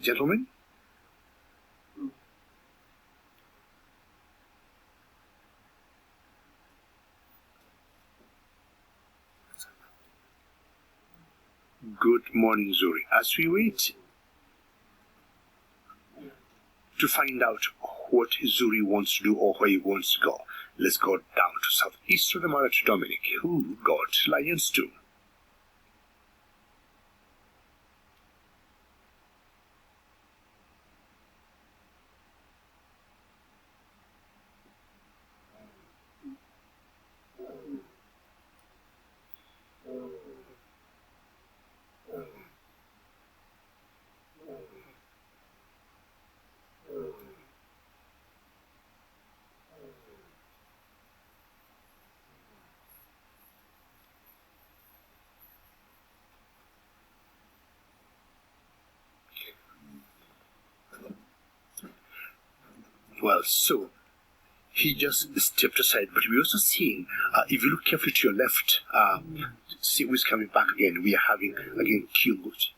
Gentlemen? Good morning, Zuri. As we wait to find out what Zuri wants to do or where he wants to go, let's go down to southeast of the mother to Dominic, who got lions too. Well, so he just stepped aside, but we also seen, if you look carefully to your left, see who's coming back again. We are having, again, Kyungut.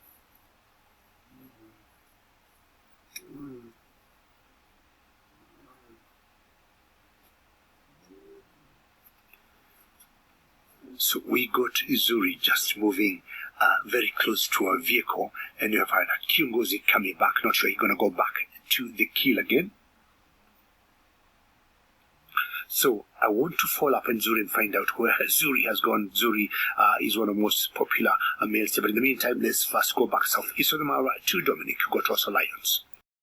So we got Zuri just moving very close to our vehicle, and you have had Kyungozi coming back. Not sure he's going to go back to the kill again. So I want to follow up on Zuri and find out where Zuri has gone. Zuri is one of the most popular males. But in the meantime, let's first go back southeast of the Mara to Dominic, who got also lions.